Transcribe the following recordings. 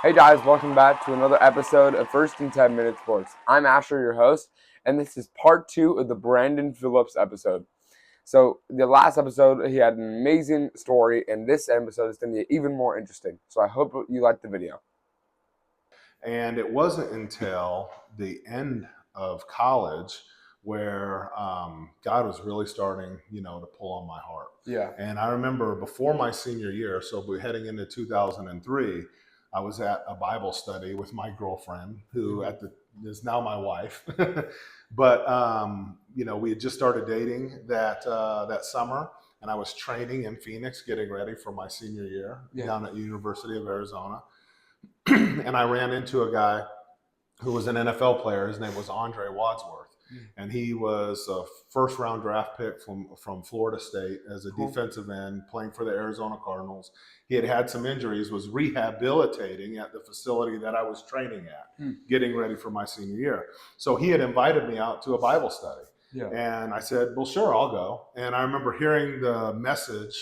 Hey guys, welcome back to another episode of First and 10 Minute Sports. I'm Asher, your host, and this is part 2 of the Brandon Phillips episode. So the last episode, he had an amazing story, and this episode is going to be even more interesting. So I hope you like the video. And it wasn't until the end of college where God was really starting, to pull on my heart. Yeah. And I remember before my senior year, so we're heading into 2003, I was at a Bible study with my girlfriend, who is now my wife. But we had just started dating that summer, and I was training in Phoenix, getting ready for my senior year down at University of Arizona. And I ran into a guy who was an NFL player. His name was Andre Wadsworth. And he was a first-round draft pick from Florida State as a defensive end, playing for the Arizona Cardinals. He had some injuries, was rehabilitating at the facility that I was training at, getting ready for my senior year. So he had invited me out to a Bible study. Yeah. And I said, well, sure, I'll go. And I remember hearing the message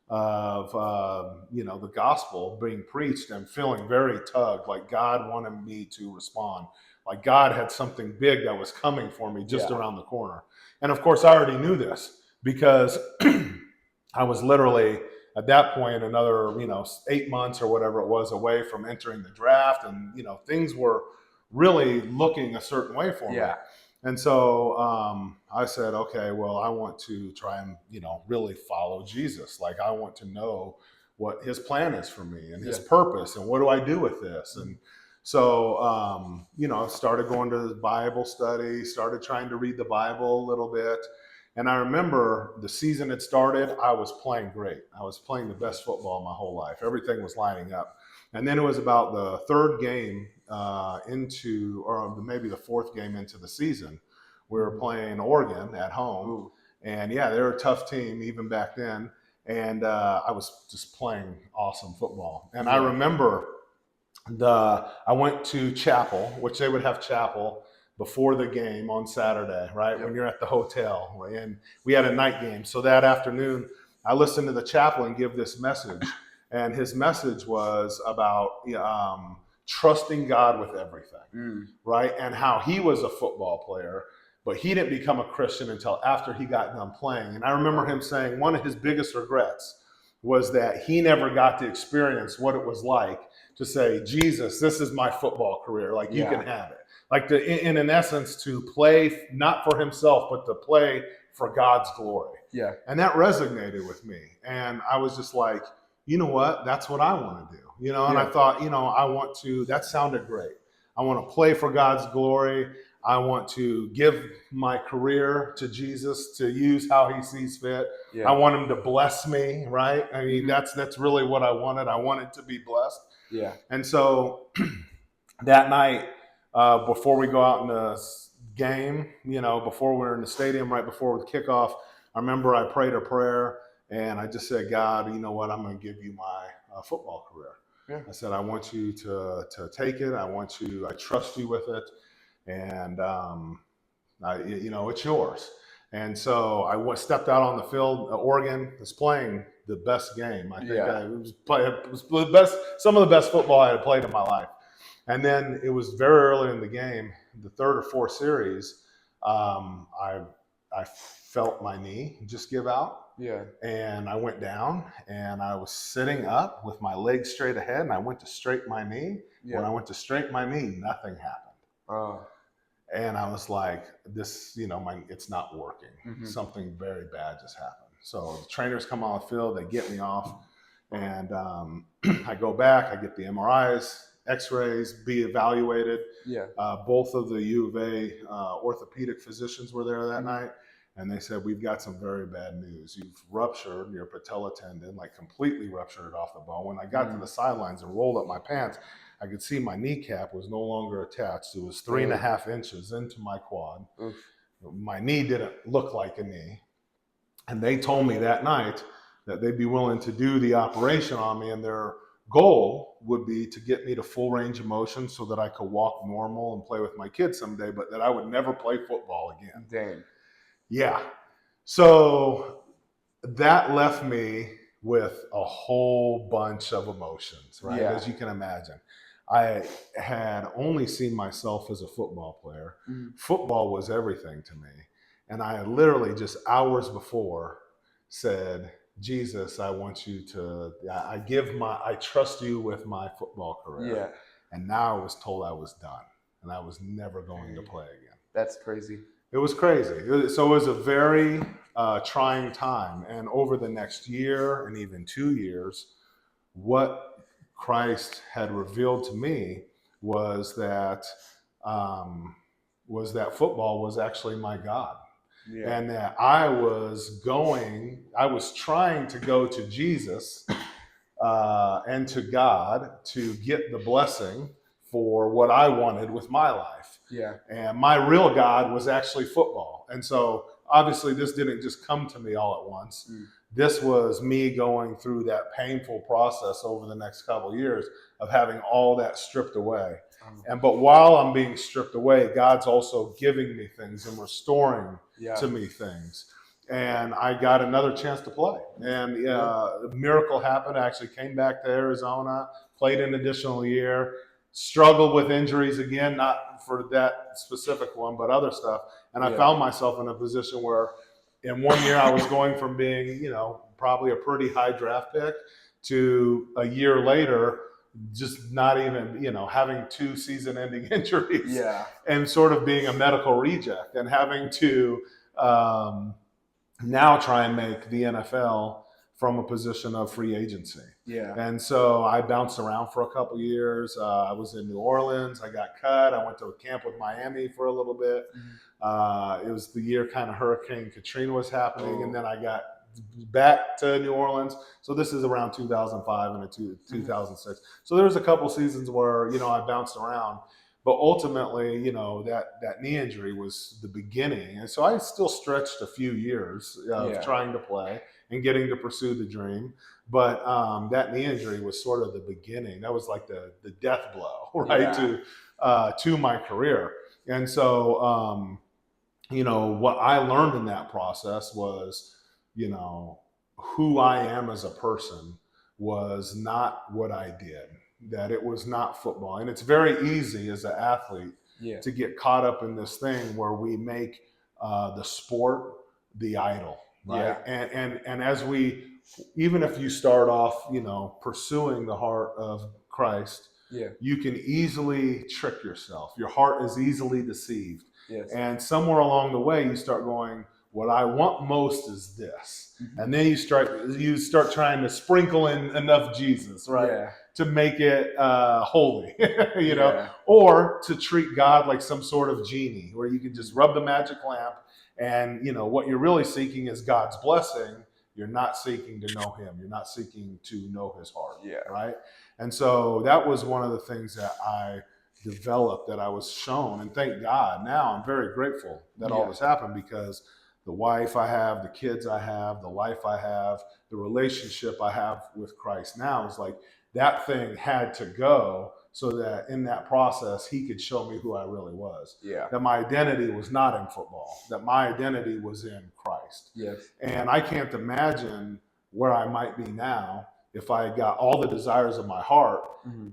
of the gospel being preached and feeling very tugged, like God wanted me to respond, like God had something big that was coming for me just around the corner. And of course I already knew this because I was literally at that point another 8 months or whatever it was away from entering the draft, and things were really looking a certain way for me. And so I said, okay, well, I want to try and, really follow Jesus. Like, I want to know what his plan is for me and his purpose, and what do I do with this? And so, started going to Bible study, started trying to read the Bible a little bit. And I remember the season had started, I was playing great. I was playing the best football my whole life. Everything was lining up. And then it was about the third game or maybe the fourth game into the season. We were playing Oregon at home. And yeah, they were a tough team even back then. And I was just playing awesome football. And I remember I went to chapel, which they would have chapel before the game on Saturday, right? When you're at the hotel. And we had a night game. So that afternoon, I listened to the chaplain give this message. And his message was about trusting God with everything, right? And how he was a football player, but he didn't become a Christian until after he got done playing. And I remember him saying one of his biggest regrets was that he never got to experience what it was like to say, Jesus, this is my football career. Like, you can have it. Like, in essence, to play not for himself, but to play for God's glory. Yeah. And that resonated with me. And I was just like, you know what? That's what I want to do. And I thought, I want to, that sounded great. I want to play for God's glory. I want to give my career to Jesus to use how he sees fit. I want him to bless me, right? I mean, that's really what I wanted. I wanted to be blessed. Yeah. And so that night, before we go out in the game, before we're in the stadium, right before the kickoff, I remember I prayed a prayer and I just said, God, you know what? I'm going to give you my football career. Yeah. I said, I want you to take it. I trust you with it. And, it's yours. And so I stepped out on the field. Oregon was playing the best game. I think it was the best, some of the best football I had played in my life. And then it was very early in the game, the third or fourth series, I felt my knee just give out. Yeah. And I went down and I was sitting up with my legs straight ahead, and I went to straighten my knee. Yeah. When I went to straighten my knee, nothing happened. And I was like, this, it's not working. Something very bad just happened. So the trainers come on the field, they get me off, and I go back, I get the MRIs, X-rays, be evaluated. Yeah. Both of the U of A orthopedic physicians were there that night, and they said, we've got some very bad news. You've ruptured your patella tendon, like completely ruptured it off the bone. When I got to the sidelines and rolled up my pants, I could see my kneecap was no longer attached. It was 3.5 inches into my quad. Oof. My knee didn't look like a knee. And they told me that night that they'd be willing to do the operation on me, and their goal would be to get me to full range of motion so that I could walk normal and play with my kids someday, but that I would never play football again. Dang. Yeah. So that left me with a whole bunch of emotions, right? Yeah. As you can imagine. I had only seen myself as a football player. Mhm. Football was everything to me. And I had literally just hours before said, Jesus, I want you to, I trust you with my football career. Yeah. And now I was told I was done and I was never going to Dang. play again. That's crazy. It was crazy. So it was a very trying time. And over the next year and even 2 years, what Christ had revealed to me was that football was actually my God, Yeah. and that I was trying to go to Jesus and to God to get the blessing for what I wanted with my life. Yeah. And my real God was actually football. And so obviously this didn't just come to me all at once. Mm. This was me going through that painful process over the next couple of years of having all that stripped away. But while I'm being stripped away, God's also giving me things and restoring to me things. And I got another chance to play. And a miracle happened. I actually came back to Arizona, played an additional year, struggled with injuries again, not for that specific one, but other stuff. And I found myself in a position where in 1 year I was going from being, probably a pretty high draft pick to a year later, just not even, having 2 season-ending injuries and sort of being a medical reject and having to now try and make the NFL from a position of free agency. Yeah. And so I bounced around for a couple of years. I was in New Orleans. I got cut. I went to a camp with Miami for a little bit. It was the year kind of Hurricane Katrina was happening. And then I got back to New Orleans. So this is around 2005 and 2006. So there was a couple seasons where, I bounced around. But ultimately, that knee injury was the beginning. And so I still stretched a few years of trying to play and getting to pursue the dream. But that knee injury was sort of the beginning. That was like the death blow, right, to my career. And so, what I learned in that process was, who I am as a person was not what I did. That it was not football. And it's very easy as an athlete to get caught up in this thing where we make the sport the idol, right? And as even if you start off, pursuing the heart of Christ, you can easily trick yourself. Your heart is easily deceived. And somewhere along the way, you start going, what I want most is this. And then you start trying to sprinkle in enough Jesus, right? To make it holy, or to treat God like some sort of genie where you can just rub the magic lamp and, what you're really seeking is God's blessing. You're not seeking to know him. You're not seeking to know his heart, right? And so that was one of the things that I developed, that I was shown. And thank God, now I'm very grateful that all this happened, because the wife I have, the kids I have, the life I have, the relationship I have with Christ now is like, that thing had to go so that in that process, he could show me who I really was. That my identity was not in football, that my identity was in Christ. And I can't imagine where I might be now if I got all the desires of my heart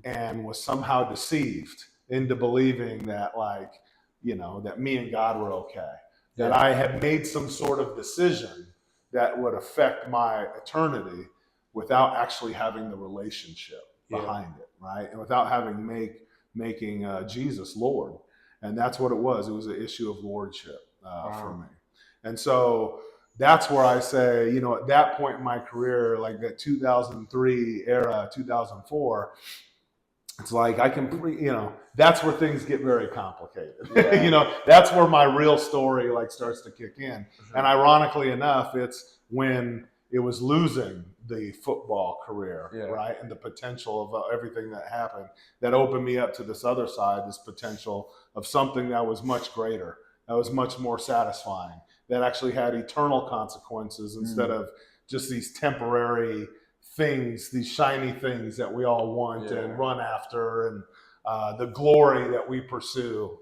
and was somehow deceived into believing that, that me and God were okay. That I had made some sort of decision that would affect my eternity without actually having the relationship behind it, right? And without making Jesus Lord. And that's what it was. It was an issue of lordship for me. And so that's where I say, at that point in my career, like that 2003 era, 2004, it's like I can, that's where things get very complicated. That's where my real story starts to kick in. And ironically enough, it's when it was losing the football career, right? And the potential of everything that happened that opened me up to this other side, this potential of something that was much greater, that was much more satisfying, that actually had eternal consequences instead of just these temporary things, these shiny things that we all want and run after, and the glory that we pursue,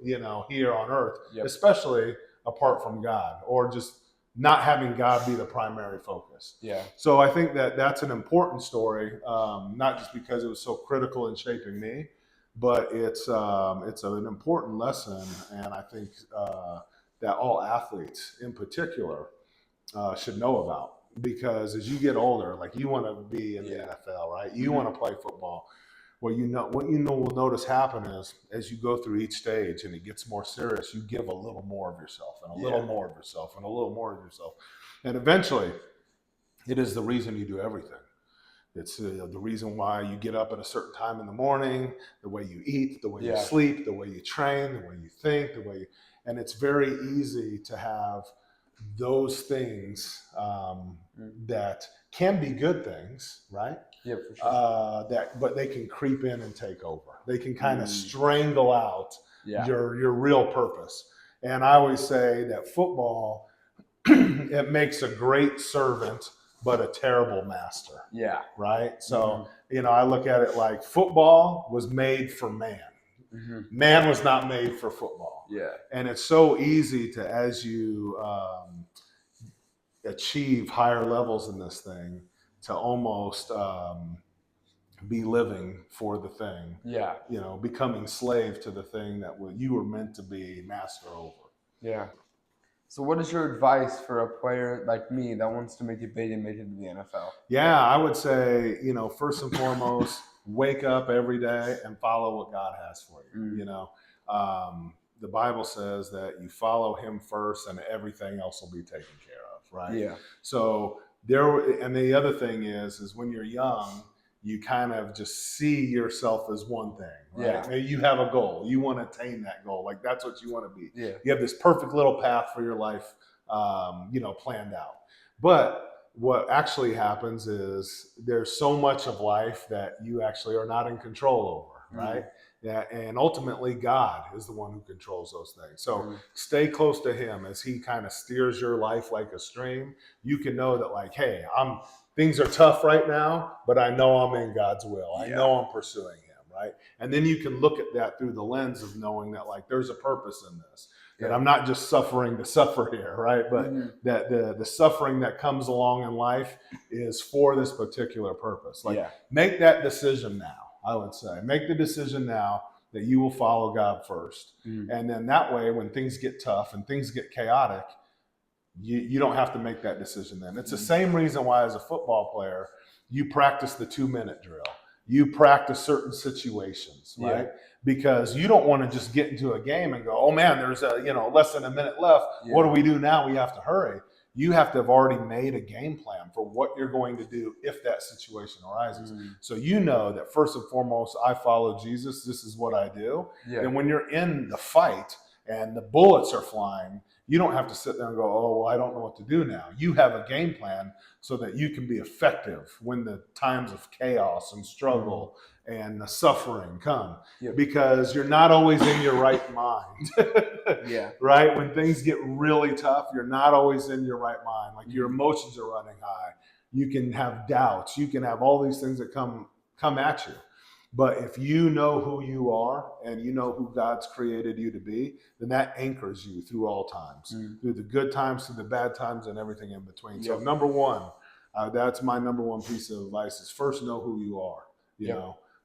here on earth, especially apart from God, or just not having God be the primary focus. So I think that that's an important story, not just because it was so critical in shaping me, but it's an important lesson, and I think that all athletes in particular should know about, because as you get older, like you want to be in the NFL, right? You want to play football. What you know will notice happen is as you go through each stage and it gets more serious, you give a little more of yourself and a little more of yourself and a little more of yourself, and eventually, it is the reason you do everything. It's the reason why you get up at a certain time in the morning, the way you eat, the way you sleep, the way you train, the way you think, and it's very easy to have those things that can be good things, right? Yeah, for sure. But they can creep in and take over. They can kind of strangle out your real purpose. And I always say that football it makes a great servant but a terrible master. Yeah. Right? So, I look at it like football was made for man. Man was not made for football. Yeah. And it's so easy to, as you achieve higher levels in this thing, to almost be living for the thing. Yeah. Becoming slave to the thing that you were meant to be master over. Yeah. So what is your advice for a player like me that wants to make it big and make it to the NFL? Yeah, I would say, first and foremost, wake up every day and follow what God has for you. The Bible says that you follow him first and everything else will be taken care of, right? Yeah. So and the other thing is when you're young, you kind of just see yourself as one thing, right? Yeah. Maybe you have a goal. You want to attain that goal. Like that's what you want to be. Yeah. You have this perfect little path for your life, planned out. But what actually happens is there's so much of life that you actually are not in control over, right? Yeah, and ultimately God is the one who controls those things. So stay close to him as he kind of steers your life like a stream. You can know that like, hey, things are tough right now, but I know I'm in God's will. I know I'm pursuing him, right? And then you can look at that through the lens of knowing that like there's a purpose in this. That I'm not just suffering to suffer here, right? But that the suffering that comes along in life is for this particular purpose. Like make that decision now, I would say. Make the decision now that you will follow God first. And then that way, when things get tough and things get chaotic, you don't have to make that decision then. It's the same reason why as a football player, you practice the 2-minute drill. You practice certain situations, right? Because you don't want to just get into a game and go, oh man, there's less than a minute left. What do we do now? We have to hurry. You have to have already made a game plan for what you're going to do if that situation arises. So you know that first and foremost, I follow Jesus. This is what I do. And when you're in the fight and the bullets are flying, you don't have to sit there and go, oh, well, I don't know what to do now. You have a game plan so that you can be effective when the times of chaos and struggle and the suffering come. Because you're not always in your right mind. Right? When things get really tough, you're not always in your right mind. Like your emotions are running high. You can have doubts. You can have all these things that come at you. But if you know who you are and you know who God's created you to be, then that anchors you through all times, through the good times, through the bad times, and everything in between. So number one, that's my number one piece of advice is first know who you are.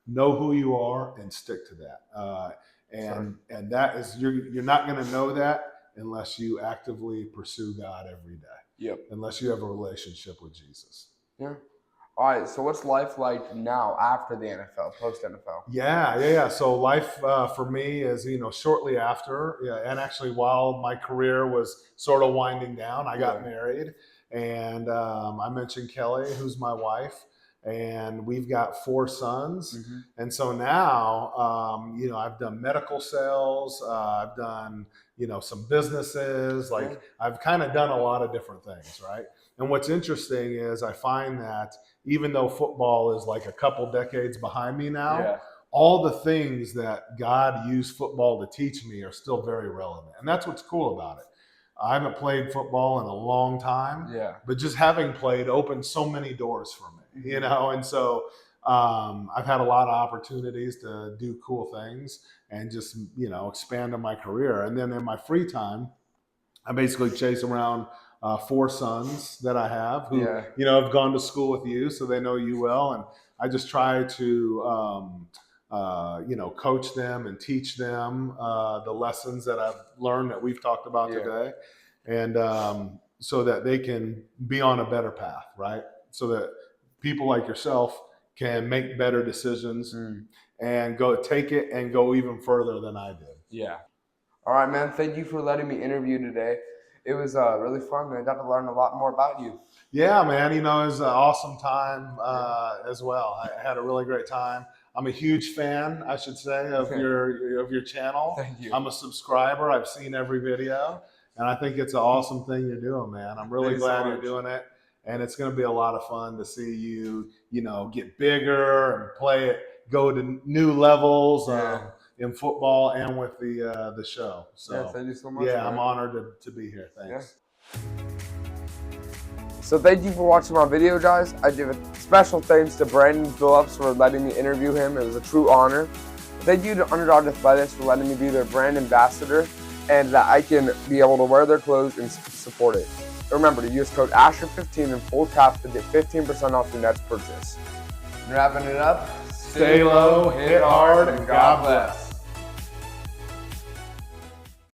Know who you are and stick to that. And that is you're not going to know that unless you actively pursue God every day. Unless you have a relationship with Jesus. All right, so what's life like now after the NFL, post-NFL? Yeah. So life for me is, shortly after, and actually while my career was sort of winding down, I got married. And I mentioned Kelly, who's my wife, and we've got 4 sons. And so now, I've done medical sales, I've done, some businesses, like I've kind of done a lot of different things, right? And what's interesting is I find that even though football is like a couple decades behind me now, all the things that God used football to teach me are still very relevant. And that's what's cool about it. I haven't played football in a long time, but just having played opened so many doors for me, and so I've had a lot of opportunities to do cool things and just, expand on my career. And then in my free time, I basically chase around 4 sons that I have who, have gone to school with you, so they know you well. And I just try to coach them and teach them the lessons that I've learned that we've talked about today, and so that they can be on a better path, right? So that people like yourself can make better decisions and take it and go even further than I did. Yeah. All right, man. Thank you for letting me interview today. It was really fun, man. I got to learn a lot more about you. Yeah, man. It was an awesome time as well. I had a really great time. I'm a huge fan, I should say, of your channel. Thank you. I'm a subscriber. I've seen every video, and I think it's an awesome thing you're doing, man. I'm really glad you're doing it, and it's going to be a lot of fun to see you, get bigger and play it, go to new levels. In football and with the show. So thank you so much. Yeah, man. I'm honored to be here. Thanks. Yeah. So thank you for watching my video, guys. I give a special thanks to Brandon Phillips for letting me interview him. It was a true honor. Thank you to Underdog Athletics for letting me be their brand ambassador and that I can be able to wear their clothes and support it. Remember to use code ASHER15 in full caps to get 15% off your next purchase. Wrapping it up. Stay low, hit hard, and God bless.